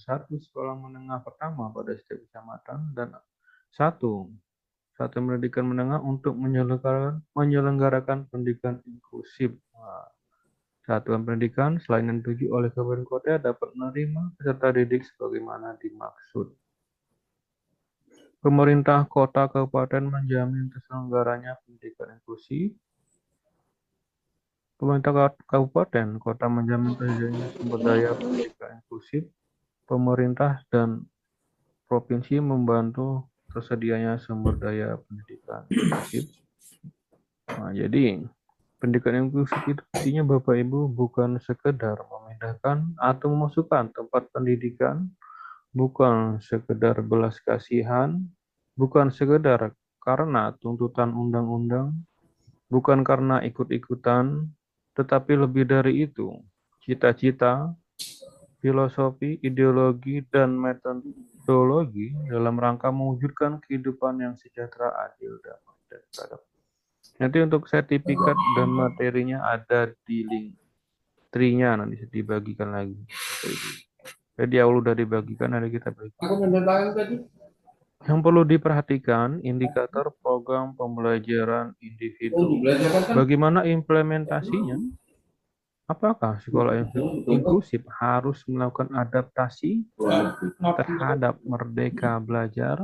satu sekolah menengah pertama pada setiap kecamatan dan satu satuan pendidikan menengah untuk menyelenggarakan pendidikan inklusif. Nah, satuan pendidikan selain yang dituju oleh kabupaten kota dapat menerima peserta didik sebagaimana dimaksud. Pemerintah kota kabupaten menjamin terselenggaranya pendidikan inklusif. Pemerintah kabupaten kota menjamin tersedianya sumber daya pendidikan inklusif. Pemerintah dan provinsi membantu tersedianya sumber daya pendidikan inklusif. Nah, jadi pendidikan inklusif itu artinya Bapak Ibu bukan sekedar memindahkan atau memasukkan tempat pendidikan, bukan sekedar belas kasihan, bukan sekedar karena tuntutan undang-undang, bukan karena ikut-ikutan, tetapi lebih dari itu, cita-cita, filosofi, ideologi, dan metodologi dalam rangka mewujudkan kehidupan yang sejahtera, adil, damai, dan beradab. Nanti untuk sertifikat dan materinya ada di link trinya, nanti dibagikan lagi. Jadi awal udah dibagikan, nanti kita bagikan. Yang perlu diperhatikan, indikator program pembelajaran individu. Bagaimana implementasinya? Apakah sekolah inklusif harus melakukan adaptasi terhadap merdeka belajar?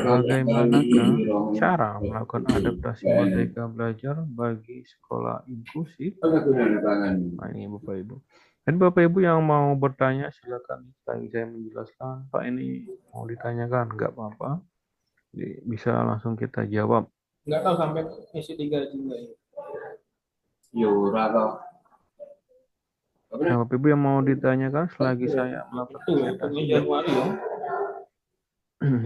Bagaimanakah cara melakukan adaptasi merdeka belajar bagi sekolah inklusif? Nah, ini Bapak Ibu. Dan Bapak Ibu yang mau bertanya silakan. Lagi saya menjelaskan, Pak ini mau ditanyakan, nggak apa-apa. Jadi, bisa langsung kita jawab. Nggak tahu sampai isi 3 juga ya. Nah, Bapak Ibu yang mau ditanyakan selagi saya melakukan presentasi. Januari ya.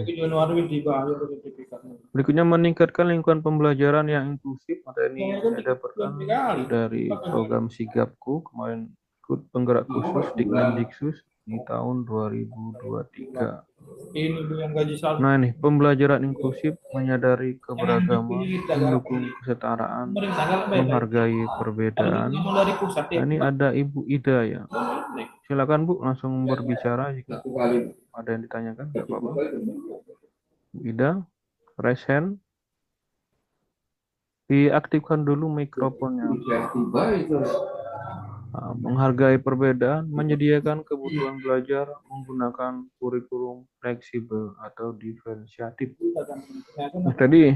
Januari dibayar sertifikatnya. Berikutnya meningkatkan lingkungan pembelajaran yang inklusif. Materi ini saya dapatkan dari program Sigapku kemarin ikut penggerak khusus Dikmendiksus di tahun 2023. Nah ini pembelajaran inklusif menyadari keberagaman, mendukung kesetaraan, menghargai perbedaan. Nah, ini ada Ibu Ida ya. Silakan Bu langsung berbicara jika ada yang ditanyakan, nggak apa-apa. Bu Ida, raise hand. Diaktifkan dulu mikrofonnya. Menghargai perbedaan, menyediakan kebutuhan belajar menggunakan kurikulum fleksibel atau diferensiatif. Nah, tadi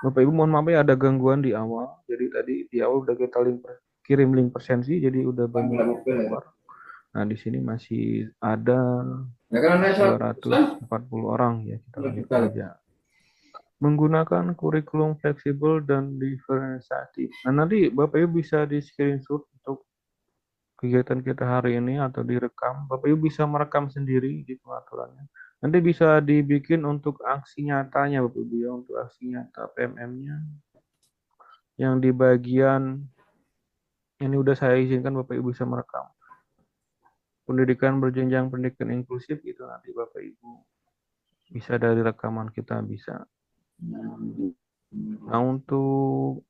Bapak Ibu mohon maaf ya ada gangguan di awal. Jadi tadi di awal udah kita kirim link presensi, jadi udah banyak yang keluar. Nah di sini masih ada 240 orang ya, kita lanjutkan aja. Menggunakan kurikulum fleksibel dan diferensiatif. Nah, nanti Bapak Ibu bisa di screenshot untuk kegiatan kita hari ini atau direkam. Bapak Ibu bisa merekam sendiri di pengaturannya. Nanti bisa dibikin untuk aksi nyatanya Bapak Ibu ya, untuk aksi nyata PMM-nya. Yang di bagian ini udah saya izinkan Bapak Ibu bisa merekam. Pendidikan berjenjang, pendidikan inklusif itu nanti Bapak Ibu bisa dari rekaman kita bisa. Nah, untuk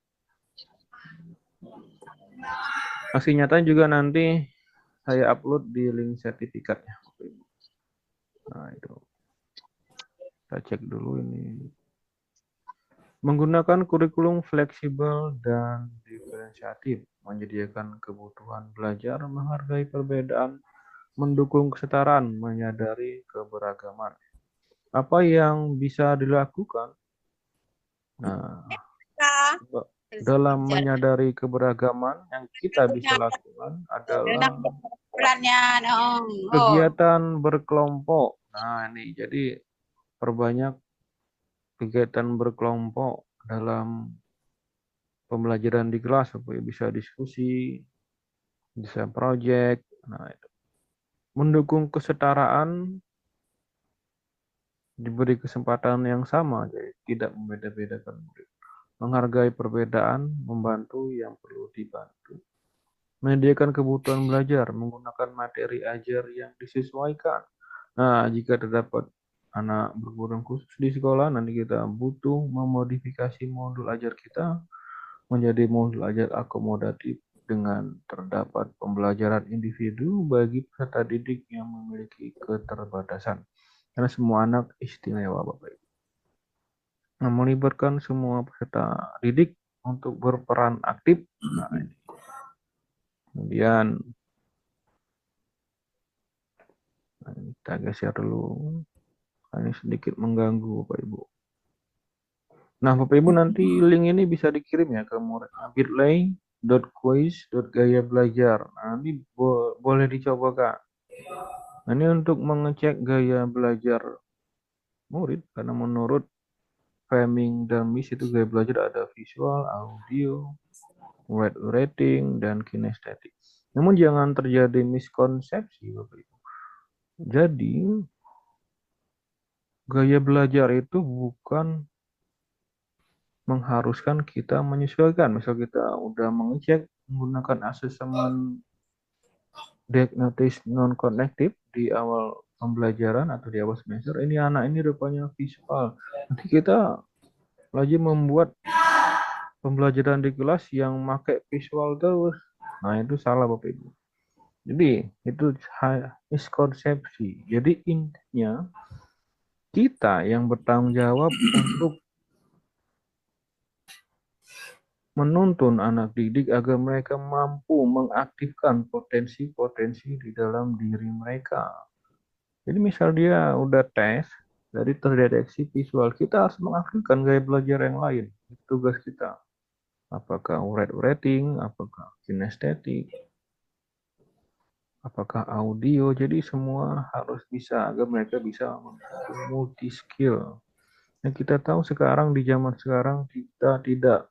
aksi nyata juga nanti saya upload di link sertifikatnya. Nah, itu. Kita cek dulu ini. Menggunakan kurikulum fleksibel dan diferensiatif, menyediakan kebutuhan belajar, menghargai perbedaan, mendukung kesetaraan, menyadari keberagaman. Apa yang bisa dilakukan? Nah, dalam menyadari keberagaman yang kita bisa lakukan adalah kegiatan berkelompok. Nah, ini jadi perbanyak kegiatan berkelompok dalam pembelajaran di kelas, supaya bisa diskusi, bisa project. Nah, itu. Mendukung kesetaraan, diberi kesempatan yang sama, jadi tidak membeda-bedakan murid. Menghargai perbedaan, membantu yang perlu dibantu. Menyediakan kebutuhan belajar, menggunakan materi ajar yang disesuaikan. Nah, jika terdapat anak berkebutuhan khusus di sekolah, nanti kita butuh memodifikasi modul ajar kita menjadi modul ajar akomodatif dengan terdapat pembelajaran individu bagi peserta didik yang memiliki keterbatasan. Karena semua anak istimewa, Bapak Ibu. Nah, melibatkan semua peserta didik untuk berperan aktif. Nah, ini. Kemudian kita geser dulu. Ini sedikit mengganggu, Bapak Ibu. Nah, Bapak Ibu nanti link ini bisa dikirim ya ke bit.ly.quiz.gaya-belajar. Nah, ini boleh dicoba, Kak. Nah, ini untuk mengecek gaya belajar murid, karena menurut Fleming dan Miss itu gaya belajar ada visual, audio, word rating, dan kinestetik. Namun jangan terjadi miskonsepsi, Bapak Ibu. Jadi, gaya belajar itu bukan mengharuskan kita menyesuaikan. Misal kita udah mengecek menggunakan asesmen diagnosis non-kognitif di awal pembelajaran atau di awal semester, ini anak ini rupanya visual. Nanti kita lagi membuat pembelajaran di kelas yang pakai visual terus. Nah, itu salah, Bapak Ibu. Jadi, itu miskonsepsi. Jadi, intinya kita yang bertanggung jawab untuk menuntun anak didik agar mereka mampu mengaktifkan potensi-potensi di dalam diri mereka. Jadi misal dia udah tes, dari terdeteksi visual, kita harus mengaktifkan gaya belajar yang lain. Itu tugas kita. Apakah word rating, apakah kinestetik, apakah audio. Jadi semua harus bisa agar mereka bisa multi skill. Dan kita tahu sekarang di zaman sekarang kita tidak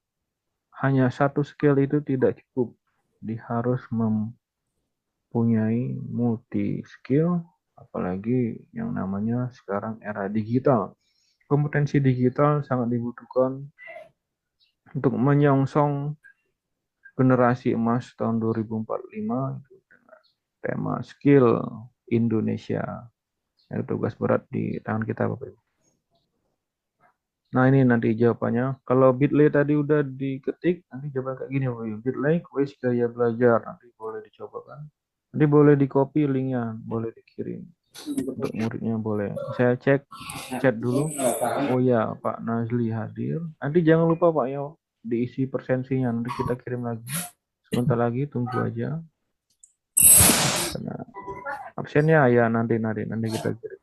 hanya satu skill itu tidak cukup. Dia harus mempunyai multi skill, apalagi yang namanya sekarang era digital. Kompetensi digital sangat dibutuhkan untuk menyongsong generasi emas tahun 2045 itu dengan tema skill Indonesia. Itu tugas berat di tangan kita, Bapak Ibu. Nah, ini nanti jawabannya. Kalau Bitly tadi udah diketik, nanti jawaban kayak gini, Bapak Ibu. Bitly quiz gaya belajar. Nanti boleh dicoba kan. Nanti boleh di copy linknya, boleh dikirim. Untuk muridnya boleh. Saya cek chat dulu. Oh ya, Pak Nazli hadir. Nanti jangan lupa Pak ya, diisi persensinya. Nanti kita kirim lagi. Sebentar lagi, tunggu aja. Karena absennya ya nanti kita kirim.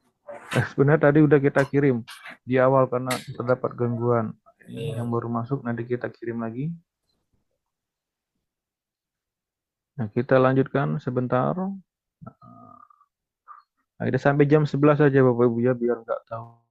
Sebenarnya tadi udah kita kirim di awal karena terdapat gangguan. Ini yang baru masuk nanti kita kirim lagi. Nah, kita lanjutkan sebentar. Nah, kita sampai jam 11 saja Bapak Ibu ya biar nggak tahu.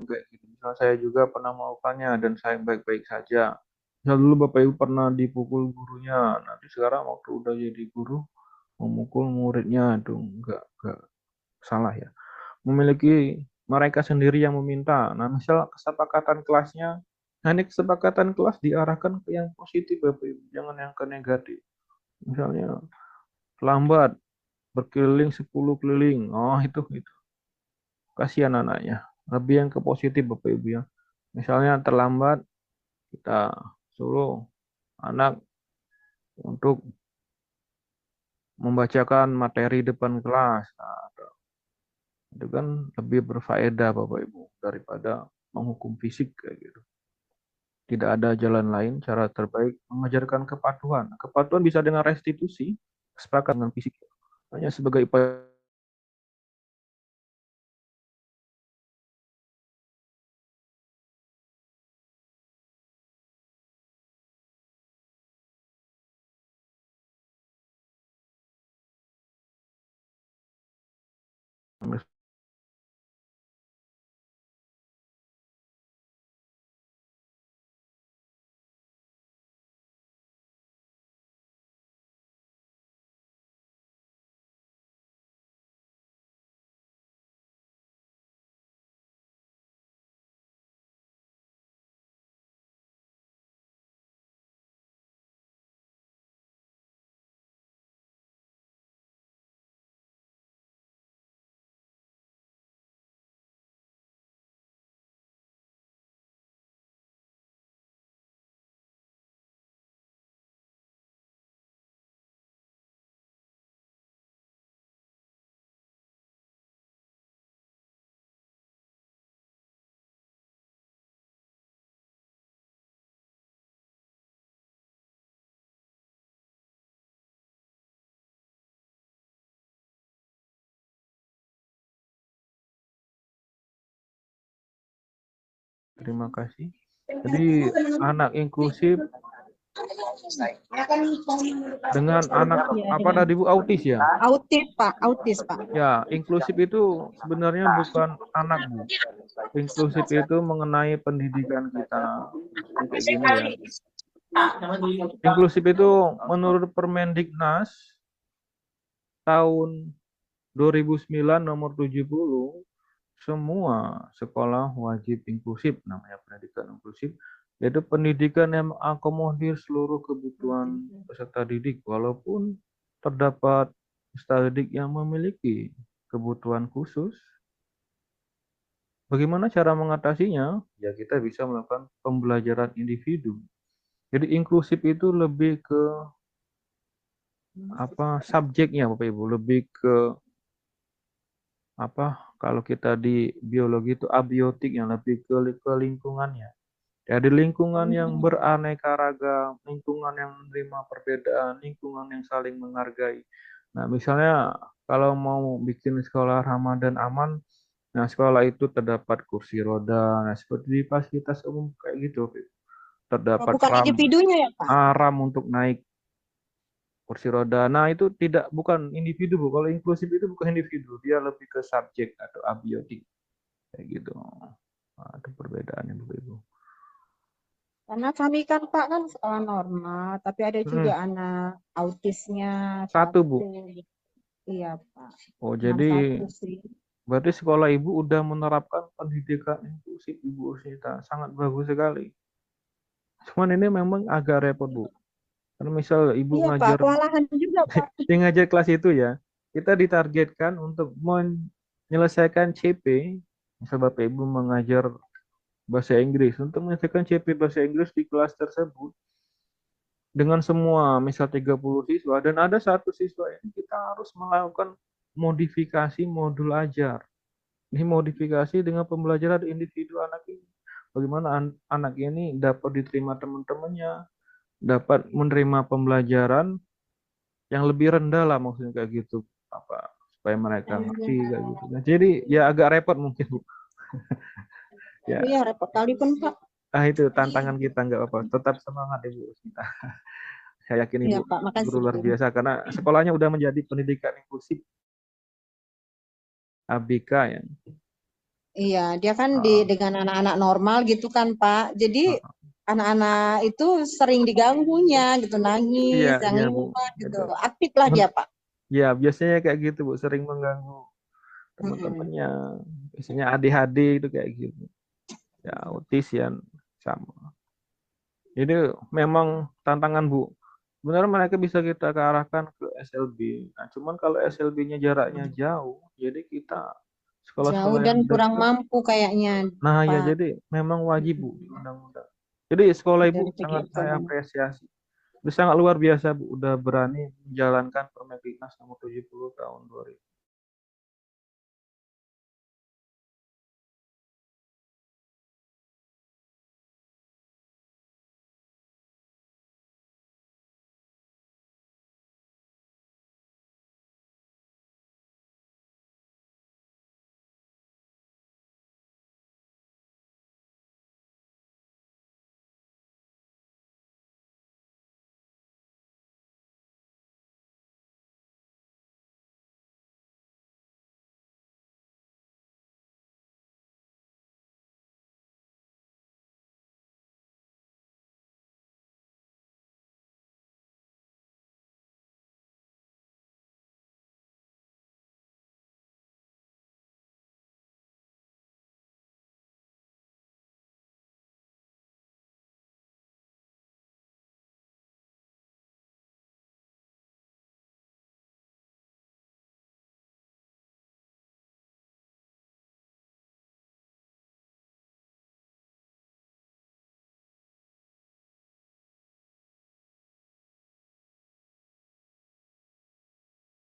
kayak gitu. Misalnya saya juga pernah melakukannya dan saya baik-baik saja. Misal dulu Bapak Ibu pernah dipukul gurunya, nanti sekarang waktu udah jadi guru memukul muridnya, itu enggak salah ya. Memiliki mereka sendiri yang meminta. Nah, misal kesepakatan kelasnya, nah ini kesepakatan kelas diarahkan ke yang positif Bapak Ibu, jangan yang ke negatif. Misalnya lambat berkeliling 10 keliling. Oh, itu. Kasihan anaknya. Lebih yang ke positif Bapak Ibu ya. Misalnya terlambat, kita suruh anak untuk membacakan materi depan kelas. Nah, itu kan lebih berfaedah Bapak Ibu daripada menghukum fisik kayak gitu. Tidak ada jalan lain, cara terbaik mengajarkan kepatuhan. Kepatuhan bisa dengan restitusi, kesepakatan dengan fisik. Hanya sebagai upaya. Terima kasih. Jadi anak inklusif dengan anak Ya, apa dengan tadi Bu, autis ya? autis Pak. Ya, inklusif itu sebenarnya bukan anak Bu. Inklusif itu mengenai pendidikan kita. Maksudnya kayak gini ya. Inklusif itu menurut Permendiknas tahun 2009 nomor 70, semua sekolah wajib inklusif, namanya pendidikan inklusif, yaitu pendidikan yang mengakomodir seluruh kebutuhan peserta didik, walaupun terdapat peserta didik yang memiliki kebutuhan khusus. Bagaimana cara mengatasinya? Ya kita bisa melakukan pembelajaran individu. Jadi inklusif itu lebih ke apa subjeknya Bapak Ibu, lebih ke apa kalau kita di biologi itu abiotik yang lebih ke lingkungannya. Jadi lingkungan yang beraneka ragam, lingkungan yang menerima perbedaan, lingkungan yang saling menghargai. Nah, misalnya kalau mau bikin sekolah ramah dan aman, nah sekolah itu terdapat kursi roda, nah seperti di fasilitas umum kayak gitu, Oh, terdapat bukan individunya ya Pak? ram untuk naik kursi roda. Nah, itu tidak bukan individu, Bu. Kalau inklusif itu bukan individu, dia lebih ke subjek atau abiotik kayak gitu. Nah, itu perbedaannya, Bu Ibu. Karena kami kan Pak kan sekolah normal, tapi ada juga Hmm, anak autisnya satu, Bu. satu. Iya Pak, Oh, cuma jadi satu sih. berarti sekolah Ibu udah menerapkan pendidikan inklusif, Ibu Usnita. Sangat bagus sekali. Cuman ini memang agak repot, Bu. Karena misal Ibu Iya Pak, ngajar, kewalahan juga Pak. yang ngajar kelas itu ya, kita ditargetkan untuk menyelesaikan CP. Misal Bapak Ibu mengajar bahasa Inggris. Untuk menyelesaikan CP bahasa Inggris di kelas tersebut, dengan semua, misal 30 siswa, dan ada satu siswa ini kita harus melakukan modifikasi modul ajar. Ini modifikasi dengan pembelajaran individu anak ini. Bagaimana anak ini dapat diterima teman-temannya, dapat menerima pembelajaran yang lebih rendah lah maksudnya kayak gitu. Apa supaya mereka ngerti kayak gitu. Nah, jadi ya agak repot mungkin Bu. Ya, Iya repot kali pun Pak. itu tantangan kita nggak apa-apa. Tetap semangat Ibu kita. Saya yakin Iya Ibu Pak, guru makasih. luar biasa karena sekolahnya udah menjadi pendidikan inklusif ABK ya. Iya, dia kan Ah, dengan anak-anak normal gitu kan, Pak. Jadi ah. anak-anak itu sering diganggunya gitu, Iya, nangis, yang iya Bu. lewat gitu. Itu. Aktif lah dia, Pak. Ya, biasanya kayak gitu Bu, sering mengganggu Mm-mm. teman-temannya. Biasanya ADHD itu kayak gitu. Ya, autis ya sama. Jadi memang tantangan Bu. Sebenarnya mereka bisa kita kearahkan ke SLB. Nah, cuman kalau SLB-nya jaraknya jauh, jadi kita Jauh sekolah-sekolah dan yang kurang dekat. mampu kayaknya, Nah, ya Pak. jadi memang wajib Bu di undang-undang. Jadi sekolah Ibu Dari segi sangat saya ekonomi. apresiasi. Itu sangat luar biasa Bu, udah berani menjalankan Permendiknas nomor 70 tahun 2000.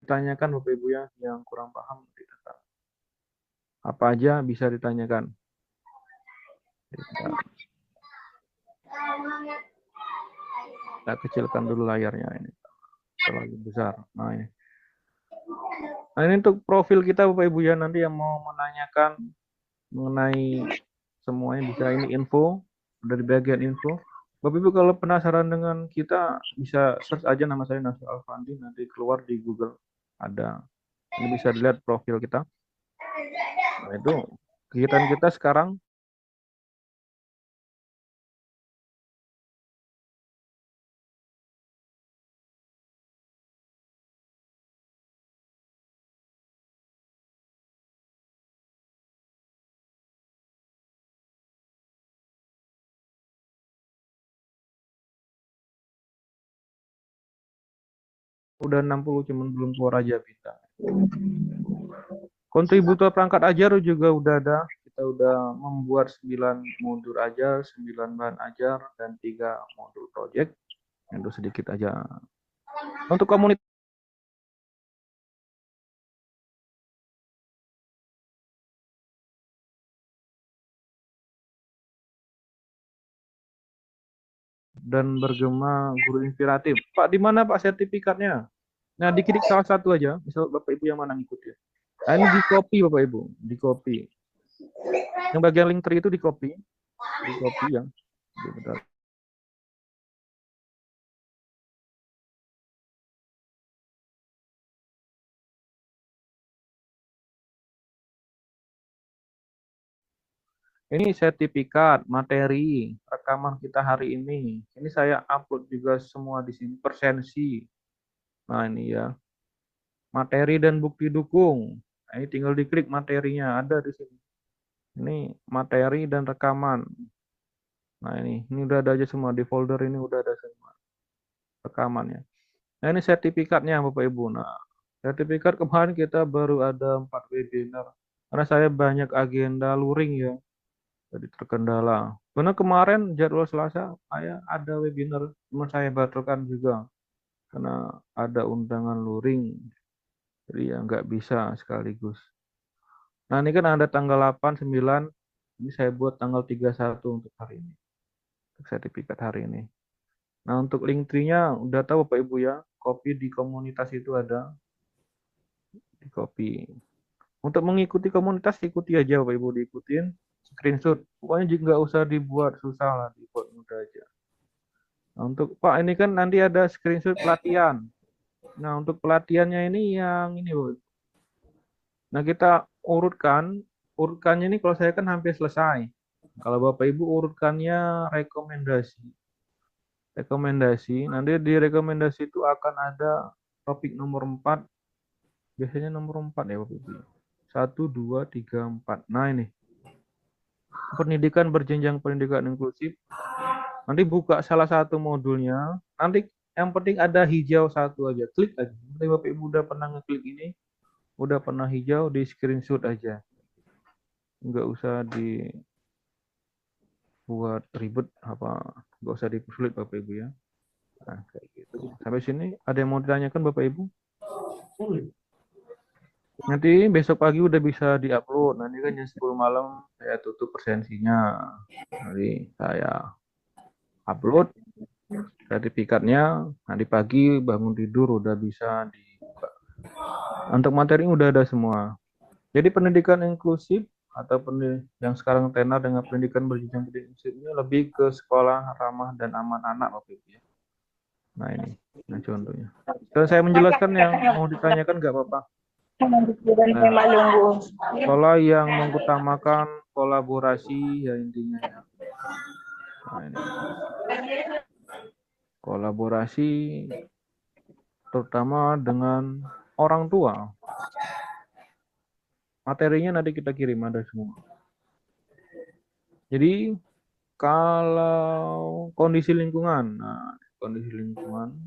Ditanyakan Bapak Ibu ya yang kurang paham apa aja bisa ditanyakan. Kita kecilkan dulu layarnya ini terlalu besar. Nah, ini untuk profil kita Bapak Ibu ya, nanti yang mau menanyakan mengenai semuanya bisa ini info dari bagian info. Bapak Ibu kalau penasaran dengan kita bisa search aja nama saya Nasir Alfandi, nanti keluar di Google ada. Ini bisa dilihat profil kita. Nah, itu kegiatan kita sekarang udah 60 cuman belum keluar aja bintang. Kontributor perangkat ajar juga udah ada. Kita udah membuat 9 modul ajar, 9 bahan ajar, dan 3 modul project. Itu sedikit aja. Untuk komunitas dan bergema guru inspiratif. Pak, di mana Pak sertifikatnya? Nah, diklik salah satu aja. Misal Bapak Ibu yang mana ngikut ya. Nah, ini di copy Bapak Ibu, di copy. Yang bagian link tree itu di copy ya. Bentar. Ini sertifikat, materi, rekaman kita hari ini. Ini saya upload juga semua di sini, persensi. Nah, ini ya. Materi dan bukti dukung. Nah, ini tinggal diklik materinya, ada di sini. Ini materi dan rekaman. Nah, ini udah ada aja semua. Di folder ini udah ada semua rekamannya. Nah, ini sertifikatnya Bapak Ibu. Nah, sertifikat kemarin kita baru ada 4 webinar. Karena saya banyak agenda luring ya. Jadi terkendala. Karena kemarin jadwal Selasa saya ada webinar, cuma saya batalkan juga karena ada undangan luring, jadi ya nggak bisa sekaligus. Nah ini kan ada tanggal 8, 9, ini saya buat tanggal 31 untuk hari ini, untuk sertifikat hari ini. Nah untuk link tree-nya udah tahu Bapak Ibu ya, copy di komunitas itu ada, di copy. Untuk mengikuti komunitas ikuti aja Bapak Ibu, diikutin, screenshot. Pokoknya juga nggak usah dibuat susah lah, dibuat mudah aja. Nah, untuk Pak ini kan nanti ada screenshot pelatihan. Nah, untuk pelatihannya ini yang ini, Bu. Nah, kita urutkan urutkannya ini kalau saya kan hampir selesai. Kalau Bapak Ibu urutkannya rekomendasi. Rekomendasi, nanti di rekomendasi itu akan ada topik nomor 4. Biasanya nomor 4 ya Bapak Ibu. 1, 2, 3, 4. Nah ini, pendidikan berjenjang pendidikan inklusif. Nanti buka salah satu modulnya. Nanti yang penting ada hijau satu aja. Klik aja. Nanti Bapak Ibu udah pernah ngeklik ini, udah pernah hijau, di screenshot aja. Nggak usah dibuat ribet, nggak usah dipersulit Bapak Ibu ya. Nah, kayak gitu. Sampai sini ada yang mau ditanyakan Bapak Ibu? Nanti besok pagi udah bisa diupload. Nanti kan jam 10 malam saya tutup presensinya. Nanti saya upload sertifikatnya. Nanti pagi bangun tidur udah bisa dibuka. Untuk materi udah ada semua. Jadi pendidikan inklusif atau yang sekarang tenar dengan pendidikan berjenjang pendidikan inklusif ini lebih ke sekolah ramah dan aman anak Bapak Ibu ya. Nah ini, nah contohnya. Kalau saya menjelaskan yang mau ditanyakan nggak apa-apa. Nah, sekolah yang mengutamakan kolaborasi ya intinya ya. Nah, ini. Kolaborasi terutama dengan orang tua. Materinya nanti kita kirim ada semua. Jadi kalau kondisi lingkungan, nah kondisi lingkungan.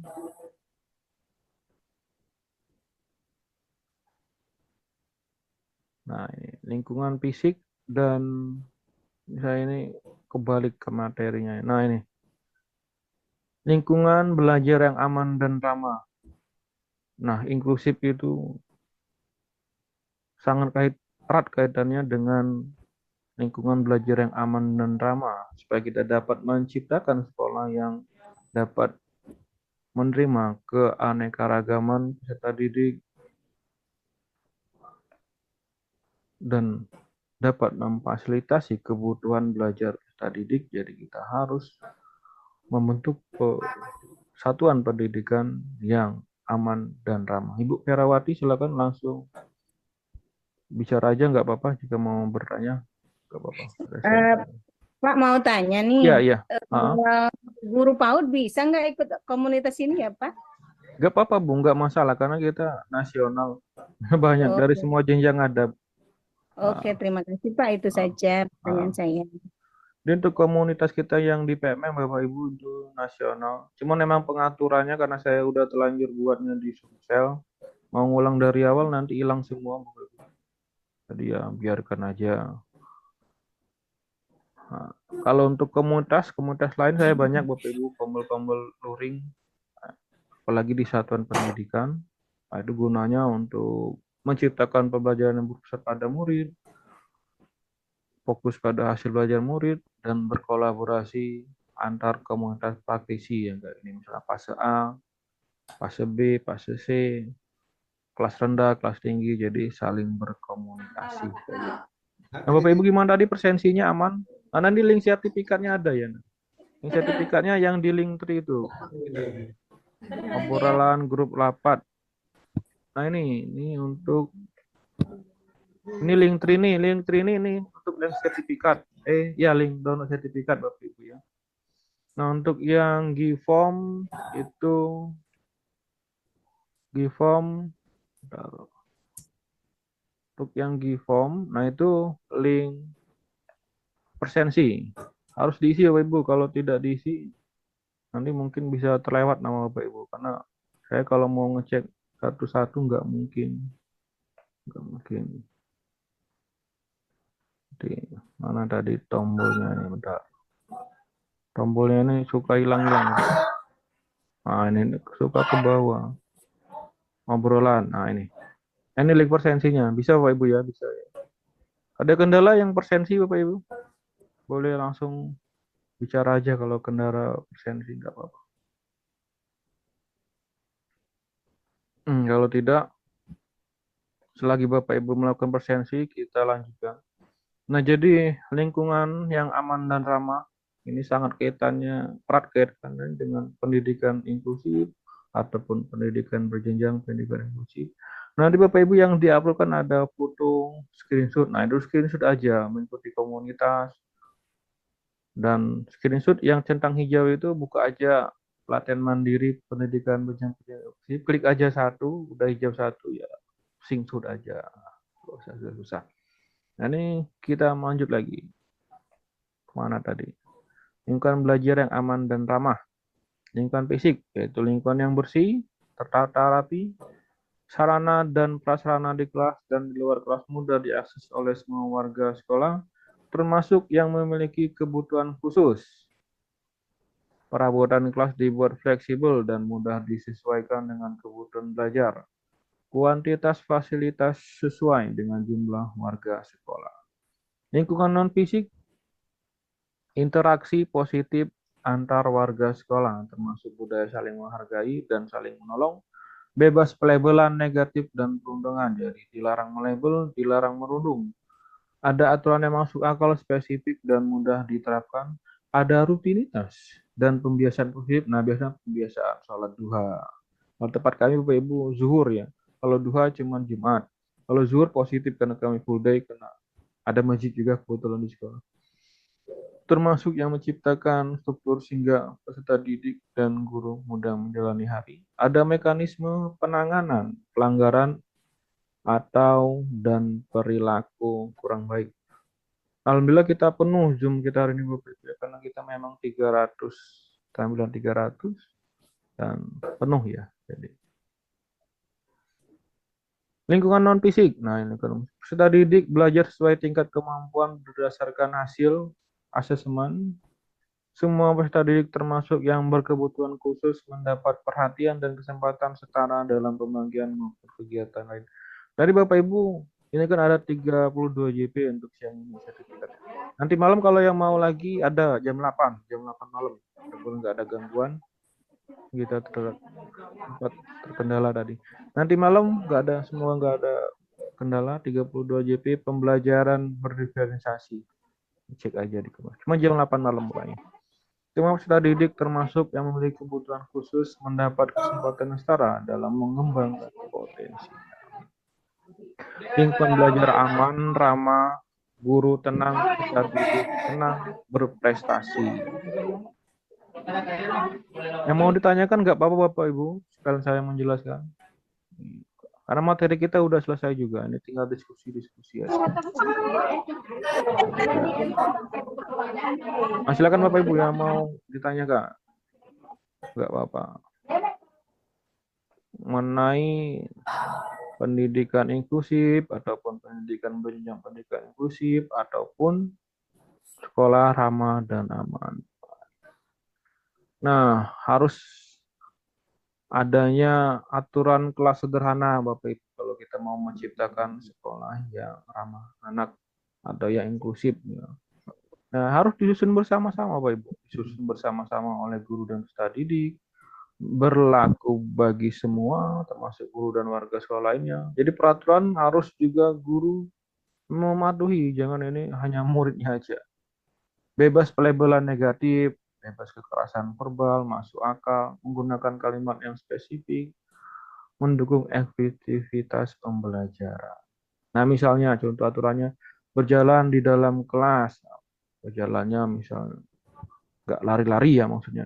Nah, ini lingkungan fisik dan misalnya ini kebalik ke materinya. Nah, ini lingkungan belajar yang aman dan ramah. Nah, inklusif itu sangat erat kaitannya dengan lingkungan belajar yang aman dan ramah supaya kita dapat menciptakan sekolah yang dapat menerima keanekaragaman peserta didik dan dapat memfasilitasi kebutuhan belajar peserta didik. Jadi kita harus membentuk satuan pendidikan yang aman dan ramah. Ibu Perawati silakan langsung bicara aja nggak apa-apa jika mau bertanya nggak apa-apa. Pak mau tanya nih, Iya iya. guru PAUD bisa nggak ikut komunitas ini ya Pak? Nggak apa-apa Bu, nggak masalah karena kita nasional banyak dari semua jenjang ada. Oke, terima kasih Pak, itu saja pertanyaan saya. Dan untuk komunitas kita yang di PMM Bapak Ibu itu nasional. Cuman memang pengaturannya karena saya udah telanjur buatnya di Sumsel, mau ngulang dari awal nanti hilang semua Bapak Ibu. Jadi ya biarkan aja. Nah, kalau untuk komunitas lain saya banyak Bapak Ibu, tombol-tombol luring, apalagi di satuan pendidikan. Nah, itu gunanya untuk menciptakan pembelajaran yang berpusat pada murid, fokus pada hasil belajar murid, dan berkolaborasi antar komunitas praktisi yang kayak ini, misalnya fase A, fase B, fase C, kelas rendah, kelas tinggi, jadi saling berkomunikasi. Nah, Bapak Ibu gimana tadi presensinya aman? Nah, nanti link sertifikatnya ada ya. Link sertifikatnya yang di Linktree itu. Obrolan grup rapat. Nah ini untuk Linktree ini untuk link sertifikat. Ya link download sertifikat Bapak Ibu ya. Nah, untuk yang Giform itu untuk yang Giform, nah itu link presensi harus diisi Bapak Ibu. Kalau tidak diisi nanti mungkin bisa terlewat nama Bapak Ibu karena saya kalau mau ngecek satu-satu nggak mungkin. Di mana tadi tombolnya ini bentar. Tombolnya ini suka hilang-hilang. Nah, ini suka ke bawah. Obrolan. Nah, ini. Ini link persensinya. Bisa Bapak Ibu ya, bisa ya. Ada kendala yang persensi Bapak Ibu? Boleh langsung bicara aja kalau kendala persensi nggak apa-apa. Kalau tidak, selagi Bapak Ibu melakukan persensi, kita lanjutkan. Nah, jadi lingkungan yang aman dan ramah ini sangat erat kaitannya dengan pendidikan inklusif ataupun pendidikan berjenjang pendidikan inklusif. Nanti Bapak Ibu yang diupload kan ada foto, screenshot. Nah, itu screenshot aja mengikuti komunitas. Dan screenshot yang centang hijau itu buka aja pelatihan mandiri pendidikan berjenjang tinggi. Klik aja satu, udah hijau satu ya, screenshot aja. Gak usah susah. Nah, ini kita lanjut lagi. Kemana tadi? Lingkungan belajar yang aman dan ramah. Lingkungan fisik, yaitu lingkungan yang bersih, tertata rapi, sarana dan prasarana di kelas dan di luar kelas mudah diakses oleh semua warga sekolah, termasuk yang memiliki kebutuhan khusus. Perabotan kelas dibuat fleksibel dan mudah disesuaikan dengan kebutuhan belajar. Kuantitas fasilitas sesuai dengan jumlah warga sekolah. Lingkungan non-fisik, interaksi positif antar warga sekolah, termasuk budaya saling menghargai dan saling menolong, bebas pelabelan negatif dan perundungan, jadi dilarang melabel, dilarang merundung. Ada aturan yang masuk akal, spesifik, dan mudah diterapkan. Ada rutinitas dan pembiasaan positif. Nah, biasanya pembiasaan sholat duha. Kalau tempat kami Bapak Ibu zuhur ya. Kalau duha cuma Jumat. Kalau zuhur positif karena kami full day, karena ada masjid juga kebetulan di sekolah. Termasuk yang menciptakan struktur sehingga peserta didik dan guru mudah menjalani hari. Ada mekanisme penanganan pelanggaran atau dan perilaku kurang baik. Alhamdulillah kita penuh Zoom kita hari ini Bapak Ibu, karena kita memang 300, kami bilang 300 dan penuh ya. Jadi lingkungan non fisik. Nah, ini kan peserta didik belajar sesuai tingkat kemampuan berdasarkan hasil asesmen. Semua peserta didik termasuk yang berkebutuhan khusus mendapat perhatian dan kesempatan setara dalam pembagian maupun kegiatan lain. Dari Bapak Ibu, ini kan ada 32 JP untuk siang ini sertifikat. Nanti malam kalau yang mau lagi ada jam 8 malam. Walaupun nggak ada gangguan, kita sempat terkendala tadi. Nanti malam semua nggak ada kendala, 32 JP pembelajaran berdiferensiasi. Cek aja di kelas. Cuma jam 8 malam pokoknya. Semua peserta didik termasuk yang memiliki kebutuhan khusus mendapat kesempatan yang setara dalam mengembangkan potensi. Lingkungan belajar aman, ramah, guru tenang, peserta didik tenang, berprestasi. Yang mau ditanyakan nggak apa-apa Bapak Ibu, sekalian saya menjelaskan. Karena materi kita udah selesai juga, ini tinggal diskusi-diskusi aja. Nah, silakan Bapak Ibu yang mau ditanyakan. Nggak apa-apa. Mengenai pendidikan inklusif ataupun pendidikan berjenjang pendidikan inklusif ataupun sekolah ramah dan aman. Nah, harus adanya aturan kelas sederhana Bapak Ibu kalau kita mau menciptakan sekolah yang ramah anak atau yang inklusif ya. Nah, harus disusun bersama-sama Bapak Ibu, disusun bersama-sama oleh guru dan peserta didik, berlaku bagi semua termasuk guru dan warga sekolah lainnya. Jadi peraturan harus juga guru mematuhi, jangan ini hanya muridnya aja. Bebas pelabelan negatif, bebas kekerasan verbal, masuk akal, menggunakan kalimat yang spesifik, mendukung efektivitas pembelajaran. Nah, misalnya contoh aturannya berjalan di dalam kelas, berjalannya misalnya nggak lari-lari ya maksudnya,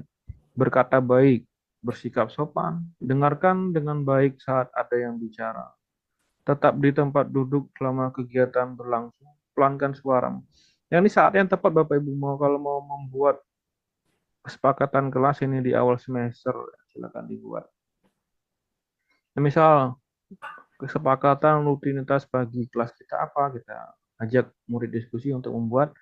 berkata baik, bersikap sopan, dengarkan dengan baik saat ada yang bicara, tetap di tempat duduk selama kegiatan berlangsung, pelankan suara. Yang ini saat yang tepat Bapak Ibu kalau mau membuat kesepakatan kelas ini di awal semester, silakan dibuat. Nah, misal kesepakatan rutinitas bagi kelas kita apa, kita ajak murid diskusi untuk membuat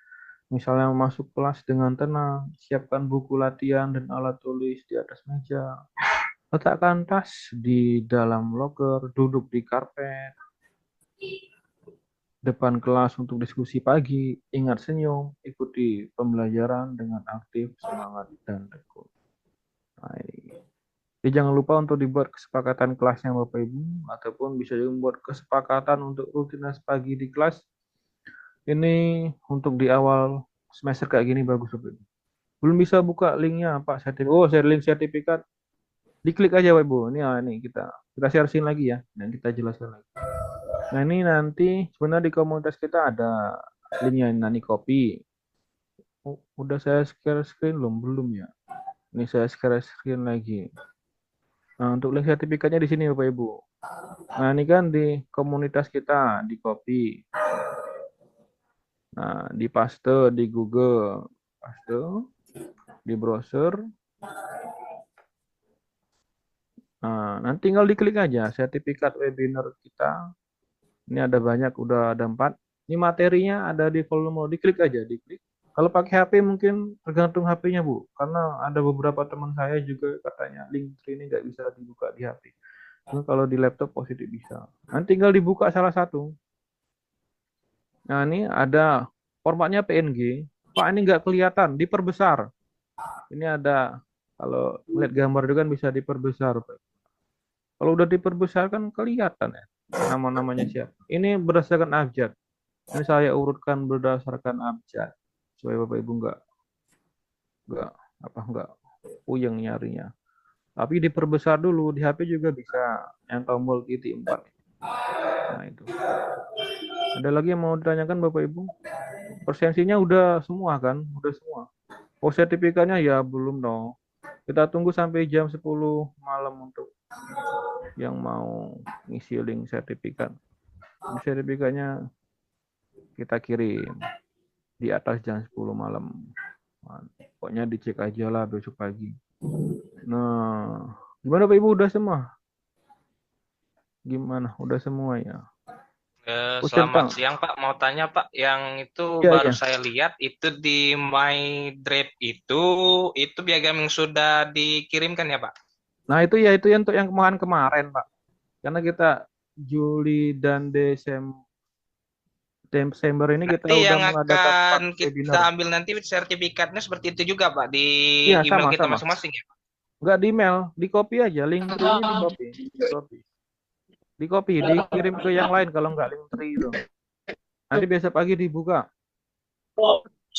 misalnya masuk kelas dengan tenang, siapkan buku latihan dan alat tulis di atas meja, letakkan tas di dalam loker, duduk di karpet depan kelas untuk diskusi pagi, ingat senyum, ikuti pembelajaran dengan aktif, semangat, dan tekun. Jadi jangan lupa untuk dibuat kesepakatan kelasnya Bapak Ibu, ataupun bisa juga membuat kesepakatan untuk rutinitas pagi di kelas. Ini untuk di awal semester kayak gini bagus Bapak Ibu. Belum bisa buka linknya Pak sertifikat. Oh, share link sertifikat. Diklik aja Bapak Ibu. Ini kita kita share lagi ya, dan kita jelaskan lagi. Nah ini nanti sebenarnya di komunitas kita ada linknya Nani Kopi. Udah saya share screen belum ya? Ini saya share screen lagi. Nah untuk link sertifikatnya di sini Bapak Ibu. Nah ini kan di komunitas kita di Kopi. Nah di paste di Google, paste di browser. Nah nanti tinggal diklik aja sertifikat webinar kita. Ini ada banyak, udah ada 4. Ini materinya ada di volume, diklik aja, diklik. Kalau pakai HP mungkin tergantung HP-nya Bu, karena ada beberapa teman saya juga katanya link ini nggak bisa dibuka di HP. Cuma kalau di laptop positif bisa. Nanti tinggal dibuka salah satu. Nah ini ada formatnya PNG. Pak ini nggak kelihatan, diperbesar. Ini ada, kalau melihat gambar itu kan bisa diperbesar. Kalau udah diperbesar kan kelihatan ya nama-namanya siapa. Ini berdasarkan abjad. Ini saya urutkan berdasarkan abjad supaya Bapak Ibu nggak puyeng nyarinya. Tapi diperbesar dulu, di HP juga bisa yang tombol titik 4. Nah itu. Ada lagi yang mau ditanyakan Bapak Ibu? Persensinya udah semua kan? Udah semua. Oh sertifikatnya ya belum dong. Kita tunggu sampai jam 10 malam untuk yang mau ngisi link sertifikat. Ini sertifikatnya kita kirim di atas jam 10 malam. Pokoknya dicek aja lah besok pagi. Nah, gimana Pak Ibu, udah semua? Gimana? Udah semua ya? Selamat siang Pak, mau tanya Pak, yang itu ya, baru saya lihat itu di My Drive itu piagam yang sudah dikirimkan ya Pak? Nah itu ya, itu untuk yang kemarin Pak. Karena kita Juli dan Desember ini kita Nanti udah yang mengadakan akan kita webinar. ambil nanti sertifikatnya seperti itu juga Pak, di Iya, email kita sama. masing-masing ya Pak? Enggak di email, di copy aja, link tree-nya di copy. Di copy, dikirim ke yang lain kalau enggak link tree itu. Nanti besok pagi dibuka.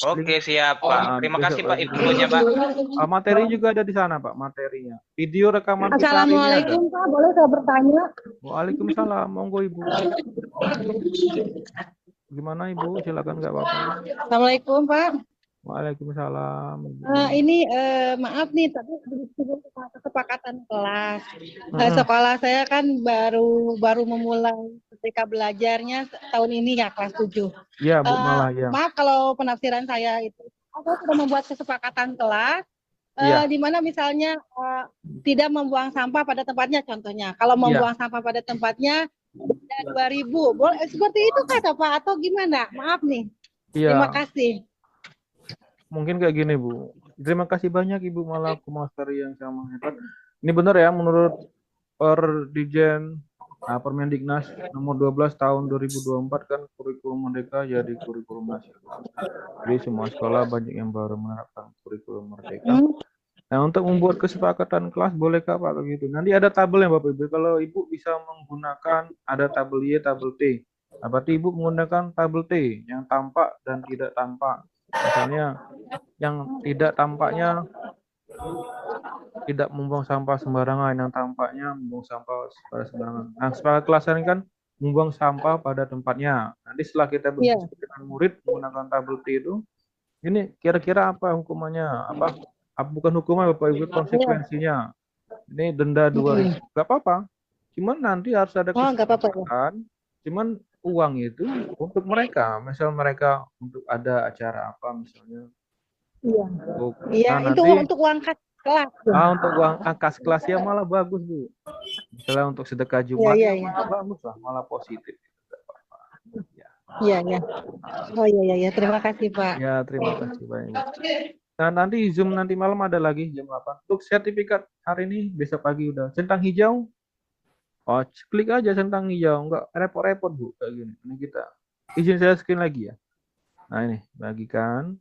Oke siap Pak, terima kasih Pak infonya Pak. Materi juga ada di sana Pak, materinya. Video rekaman kita hari ini ada. Assalamualaikum Pak, boleh saya bertanya? Waalaikumsalam, monggo Ibu. Gimana Ibu? Silakan, nggak apa-apa. Assalamualaikum Pak. Waalaikumsalam. Ini maaf nih, tadi disebut kesepakatan kelas. Sekolah saya kan baru memulai ketika belajarnya tahun ini ya, kelas 7. Iya Bu, malah ya. Maaf kalau penafsiran saya itu. Saya sudah membuat kesepakatan kelas, di mana misalnya tidak membuang sampah pada tempatnya, contohnya. Kalau membuang sampah pada tempatnya, 2.000. Boleh seperti itu kata Pak, atau gimana? Maaf nih. Terima kasih. Mungkin kayak gini Bu. Terima kasih banyak Ibu, malah materi yang sama hebat. Ini benar ya, menurut Perdijen Permendiknas nomor 12 tahun 2024 kan kurikulum merdeka jadi kurikulum nasional. Jadi semua sekolah banyak yang baru menerapkan kurikulum merdeka. Nah untuk membuat kesepakatan kelas bolehkah Pak begitu? Nanti ada tabel ya Bapak Ibu. Kalau Ibu bisa menggunakan ada tabel Y, tabel T. Nah, berarti Ibu menggunakan tabel T yang tampak dan tidak tampak. Misalnya yang tidak tampaknya tidak membuang sampah sembarangan, yang tampaknya membuang sampah sembarangan. Nah, sepakat kelas ini kan membuang sampah pada tempatnya. Nanti setelah kita berdiskusi dengan murid menggunakan tabel T itu, ini kira-kira apa hukumannya? Bukan hukuman Bapak Ibu, konsekuensinya. Ini denda 2.000. Gak apa-apa. Cuman nanti harus ada kesepakatan. Cuman uang itu untuk mereka, misal mereka untuk ada acara apa misalnya. Iya, itu untuk uang kas kelas. Untuk uang kas kelas ya malah bagus Bu. Misalnya untuk sedekah Jumat malah bagus lah, malah positif. Iya. Oh iya, terima kasih Pak. Ya, terima kasih banyak. Nah, nanti Zoom nanti malam ada lagi jam 8. Untuk sertifikat hari ini besok pagi udah. Centang hijau. Oh, klik aja centang hijau, enggak repot-repot Bu kayak gini. Ini kita izin saya screen lagi ya. Nah, ini bagikan.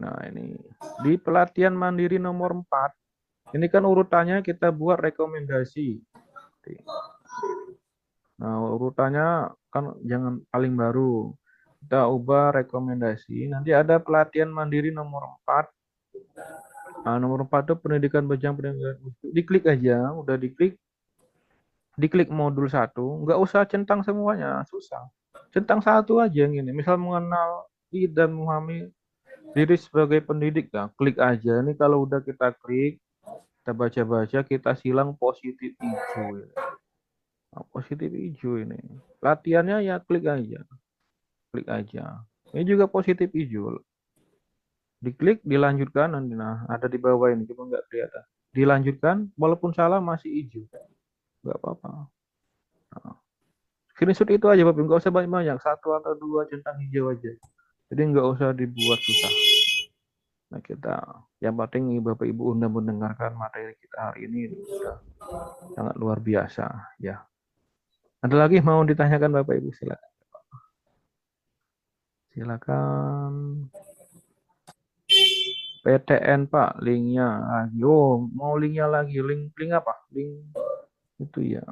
Nah, ini di pelatihan mandiri nomor 4. Ini kan urutannya kita buat rekomendasi. Nah, urutannya kan jangan paling baru. Kita ubah rekomendasi. Nanti ada pelatihan mandiri nomor 4. Nah, nomor 4 itu pendidikan berjenjang pendidikan. Diklik aja, udah diklik. diklik modul 1, nggak usah centang semuanya, susah. Centang satu aja yang ini. Misal mengenal dan memahami diri sebagai pendidik, ya, klik aja. Ini kalau udah kita klik, kita baca-baca, kita silang positif hijau. Ya. Nah, positif hijau ini. Latihannya ya klik aja. Klik aja. Ini juga positif hijau. Diklik, dilanjutkan, nah ada di bawah ini, cuma nggak kelihatan. Dilanjutkan, walaupun salah masih hijau. Nggak apa-apa. Nah, screenshot itu aja, Bapak. Nggak usah banyak-banyak. 1 atau 2 centang hijau aja. Jadi nggak usah dibuat susah. Nah kita, yang penting Bapak Ibu udah mendengarkan materi kita hari ini sudah sangat luar biasa. Ya. Ada lagi mau ditanyakan Bapak Ibu? Silakan. Silakan. PTN Pak, linknya. Ayo, mau linknya lagi. Link apa? Link itu ya.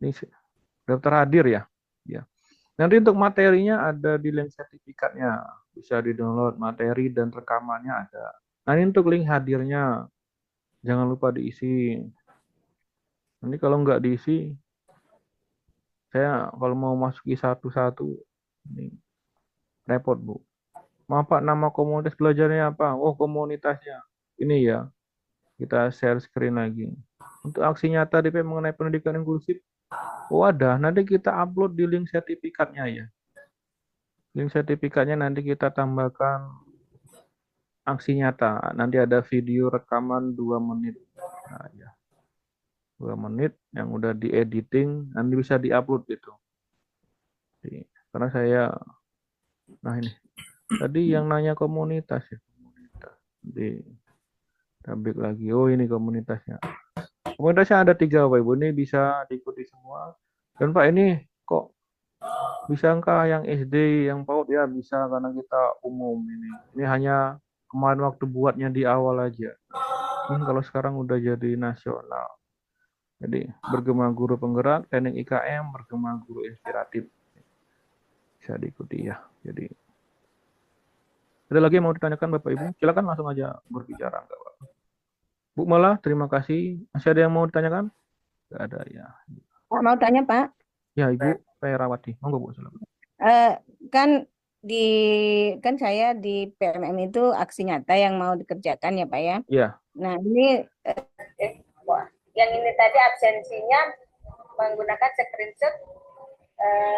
Ini daftar hadir ya. Ya. Nanti untuk materinya ada di link sertifikatnya. Bisa di-download materi dan rekamannya ada. Nah, ini untuk link hadirnya. Jangan lupa diisi. Nanti kalau nggak diisi, saya kalau mau masuki satu-satu, ini repot, Bu. Maaf Pak, nama komunitas belajarnya apa? Oh, komunitasnya. Ini ya, kita share screen lagi. Untuk aksi nyata DP mengenai pendidikan inklusif, oh ada, nanti kita upload di link sertifikatnya ya. Link sertifikatnya nanti kita tambahkan aksi nyata. Nanti ada video rekaman 2 menit. Nah, ya. 2 menit yang udah di-editing, nanti bisa di-upload gitu. Karena saya, nah ini, tadi yang nanya komunitas ya. Komunitas. Di tabik lagi, oh ini komunitasnya. Komunitasnya ada 3 Bapak Ibu, ini bisa diikuti semua. Dan Pak ini kok bisa enggak yang SD, yang PAUD ya bisa karena kita umum ini. Ini hanya kemarin waktu buatnya di awal aja. Ini kalau sekarang udah jadi nasional. Jadi bergema guru penggerak, teknik IKM, bergema guru inspiratif. Bisa diikuti ya. Jadi ada lagi yang mau ditanyakan Bapak Ibu? Silakan langsung aja berbicara enggak Pak. Bu Mala, terima kasih. Masih ada yang mau ditanyakan? Enggak ada ya. Pak, mau tanya Pak, Ya Ibu Perawati. Monggo Bu, silakan. kan di kan saya di PMM itu aksi nyata yang mau dikerjakan ya Pak ya. Ya. Nah ini yang ini tadi absensinya menggunakan screenshot